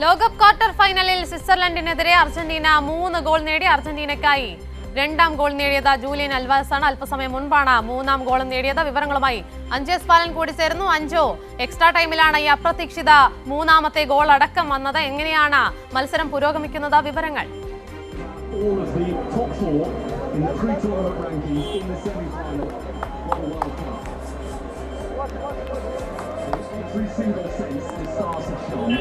ലോകകപ്പ് ക്വാർട്ടർ ഫൈനലിൽ സ്വിറ്റ്സർലൻഡിനെതിരെ Argentina 3 goal നേടി. അർജന്റീനയ്ക്കായി രണ്ടാം ഗോൾ നേടിയത് ജൂലിയൻ അൽവാസാണ്. അല്പസമയം മുൻപാണ് മൂന്നാം ഗോൾ നേടിയത്. വിവരങ്ങളുമായി അഞ്ചേസ് പാലൻ കൂടി ചേരുന്നു. അഞ്ചോ, എക്സ്ട്രാ ടൈമിലാണ് ഈ അപ്രതീക്ഷിത മൂന്നാമത്തെ ഗോൾ അടക്കം വന്നത്. എങ്ങനെയാണ് മത്സരം പുരോഗമിക്കുന്നത്? വിവരങ്ങൾ. Every single sense the stars have shone.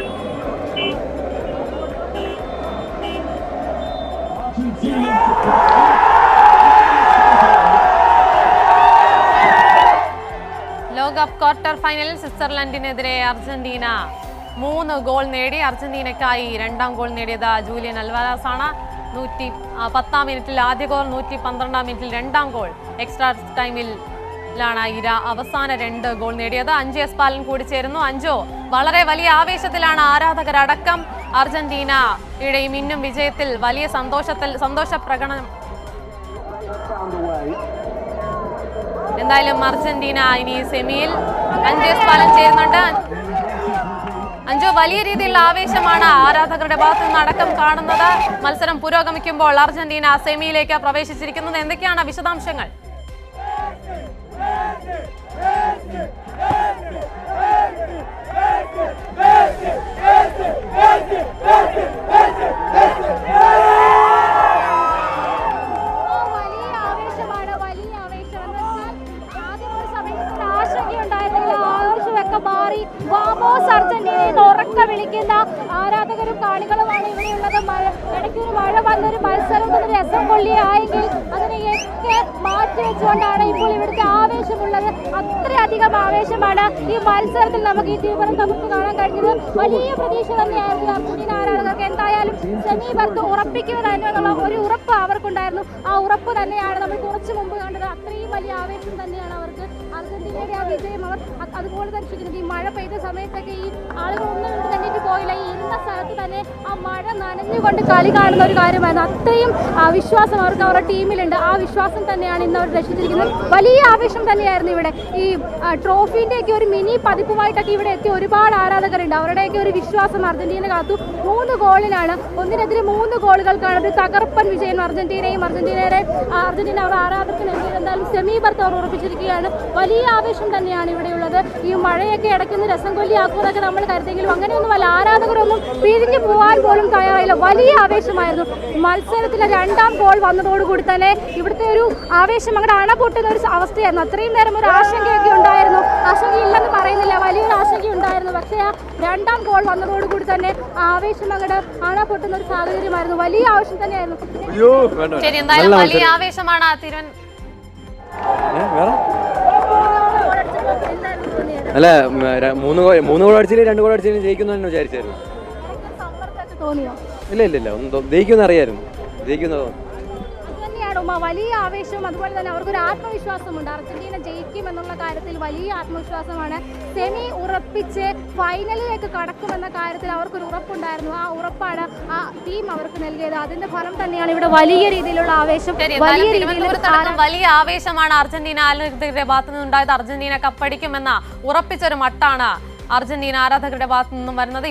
Argentina ലോകകപ്പ് ക്വാർട്ടർ ഫൈനലിൽ സ്വിറ്റ്സർലൻഡിനെതിരെ അർജന്റീന 3 ഗോൾ നേടി. അർജന്റീനയ്ക്കായി രണ്ടാം ഗോൾ നേടിയത് ജൂലിയൻ അൽവാരാസ് ആണ്. 110-ാം മിനിറ്റിൽ ആദ്യ ഗോൾ, 112-ാം മിനിറ്റിൽ രണ്ടാം ഗോൾ. എക്സ്ട്രാ ടൈമിൽ അവസാന 2 ഗോൾ നേടിയത്. അഞ്ചേസ് പാലൻ കൂടി ചേരുന്നു. അഞ്ചോ, വളരെ വലിയ ആവേശത്തിലാണ് ആരാധകരടക്കം. അർജന്റീനയുടെ ഈ മിന്നും വിജയത്തിൽ വലിയ സന്തോഷ പ്രകടനം. എന്തായാലും അർജന്റീന ഇനി സെമിയിൽ. അഞ്ചേസ് പാലൻ ചേരുന്നുണ്ട്. അഞ്ചോ, വലിയ രീതിയിലുള്ള ആവേശമാണ് ആരാധകരുടെ ഭാഗത്തു നിന്ന് അടക്കം കാണുന്നത്. മത്സരം പുരോഗമിക്കുമ്പോൾ അർജന്റീന സെമിയിലേക്ക് പ്രവേശിച്ചിരിക്കുന്നത്. എന്തൊക്കെയാണ് വിശദാംശങ്ങൾ? ഉറക്ക വിളിക്കുന്ന ആരാധകരും കാണികളുമാണ് ഇവിടെയുള്ളത്. ഇടയ്ക്കൊരു മഴ വന്നൊരു മത്സരം രസം കൊള്ളിയായെങ്കിൽ അതിനെയൊക്കെ മാറ്റി വെച്ചുകൊണ്ടാണ് ഇപ്പോൾ ഇവിടുത്തെ ആവേശമുള്ളത്. അത്രയധികം ആവേശമാണ് ഈ മത്സരത്തിൽ നമുക്ക് ഈ തീവ്രം നമുക്ക് കാണാൻ കഴിഞ്ഞത്. വലിയ പ്രതീക്ഷ തന്നെയായിരുന്നു അർജന്റീന ആരാധകർക്ക്. എന്തായാലും സെമി ബർത്ത് ഉറപ്പിക്കുക തന്നെ എന്നുള്ള ഒരു ഉറപ്പ് അവർക്കുണ്ടായിരുന്നു. ആ ഉറപ്പ് തന്നെയാണ് നമ്മൾ കുറച്ച് മുമ്പ് കണ്ടത്. അത്രയും വലിയ ആവേശം തന്നെയാണ് അവർക്ക്. അർജന്റീനയുടെ ആ വിജയം അവർ അതുപോലെ ദർശിക്കുന്നത്. ഈ മഴ പെയ്ത സമയത്തൊക്കെ ഈ ആളുകളൊന്നും ഇവിടെ തന്നിട്ട് പോയില്ല. ഈ ഇരുന്ന സ്ഥലത്ത് തന്നെ ആ മഴ നനഞ്ഞുകൊണ്ട് കളി കാണുന്ന ഒരു കാര്യമായിരുന്നു. അത്രയും വിശ്വാസം അവർക്ക് അവരുടെ ടീമിലുണ്ട്. ആ വിശ്വാസം തന്നെയാണ് ഇന്ന് അവർ രക്ഷിച്ചിരിക്കുന്നത്. വലിയ ആവേശം തന്നെയായിരുന്നു ഇവിടെ. ഈ ട്രോഫീൻ്റെയൊക്കെ ഒരു മിനി പതിപ്പുമായിട്ടൊക്കെ ഇവിടെ എത്തിയ ഒരുപാട് ആരാധകരുണ്ട്. അവരുടെയൊക്കെ ഒരു വിശ്വാസം അർജന്റീന കാത്തു. 3 ഗോളിനാണ്, ഒന്നിനെതിരെ 3 ഗോളുകൾക്കാണ് ഒരു തകർപ്പൻ വിജയം അർജന്റീന അവർ ആരാധകർക്ക് നൽകിയത്. എന്തായാലും സെമി ബർത്ത് അവർ ഉറപ്പിച്ചിരിക്കുകയാണ്. വലിയ ആവേശം തന്നെയാണ് ഇവിടെയുള്ളത്. ഈ മഴയൊക്കെ ഇടയ്ക്കുന്ന രസം കൊല്ലിയാക്കുമെന്നൊക്കെ നമ്മൾ കരുതെങ്കിലും അങ്ങനെയൊന്നുമല്ല. ആരാധകരൊന്നും പിരിഞ്ഞു പോകാൻ പോലും തയ്യാറായില്ല. വലിയ ആവേശമായിരുന്നു. മത്സരത്തിലെ 2ാം ഗോൾ വന്നതോടുകൂടി തന്നെ ഇവിടുത്തെ ഒരു ആവേശം അങ്ങോട്ട് അണപൊട്ടുന്ന ഒരു അവസ്ഥയായിരുന്നു. അത്രയും നേരം ഒരു ആശങ്കയൊക്കെ ഉണ്ടായിരുന്നു. ആശങ്കയില്ലെന്ന് പറയുന്നില്ല, വലിയൊരു ആശങ്ക ഉണ്ടായിരുന്നു. പക്ഷേ ആ 2ാം ഗോൾ വന്നതോടുകൂടി തന്നെ ആവേശം അങ്ങോട്ട് അണപൊട്ടുന്ന ഒരു സാഹചര്യമായിരുന്നു. വലിയ ആവേശം തന്നെയായിരുന്നു. ശരി, എന്തായാലും വലിയ ആവേശമാണ് അല്ല, 3 ഗോൾ അടിച്ചില്ലേ 2 ഗോൾ അടിച്ചില്ലേ ജയിക്കുന്നു വിചാരിച്ചായിരുന്നു. ഇല്ല ഒന്നും ജയിക്കുമെന്ന് അറിയായിരുന്നു. വലിയ ആവേശവും അതുപോലെ തന്നെ അവർക്കൊരു ആത്മവിശ്വാസമുണ്ട്. അർജന്റീന ജയിക്കും എന്നുള്ള കാര്യത്തിൽ വലിയ ആത്മവിശ്വാസമാണ്. സെമി ഉറപ്പിച്ച് ഫൈനലിലേക്ക് കടക്കുമെന്ന കാര്യത്തിൽ അവർക്കൊരു ഉറപ്പുണ്ടായിരുന്നു. ആ ഉറപ്പാണ് ആ ടീം അവർക്ക് നൽകിയത്. അതിന്റെ ഫലം തന്നെയാണ് ഇവിടെ വലിയ രീതിയിലുള്ള ആവേശം. വലിയ ആവേശമാണ് അർജന്റീന ആരാധകരുടെ ഭാഗത്തു നിന്നുണ്ടായത്. അർജന്റീന കപ്പടിക്കുമെന്ന ഉറപ്പിച്ചൊരു മട്ടാണ് അർജന്റീന ആരാധകരുടെ ഭാഗത്തു നിന്നും വരുന്നത്.